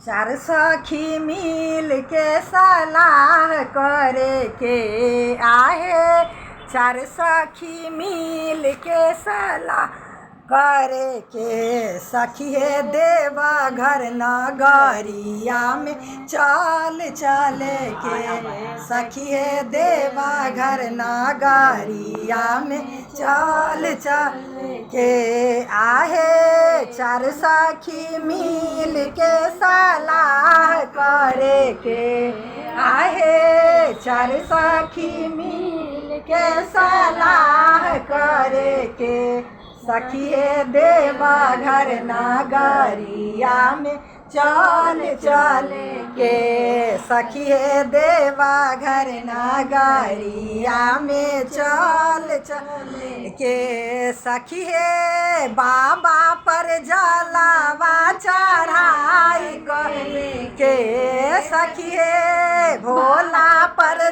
चार सखी मिल के सलाह करे के आहे। चार सखी मिल के सलाह करे के सखी है देवा घर नगरिया में चल चले के। सखी है देवा घर नगरिया में चल चल के आहे। चार सखी मिल के सलाह करे के आहे। चार सखी मिल के सलाह करे के सखी है देवा घर नगरिया में चल चल के। सखी है देवा घर नगरिया में चल चल के। सखी है बाबा पर जलावा चढ़ाई करे के। सखी है भोला पर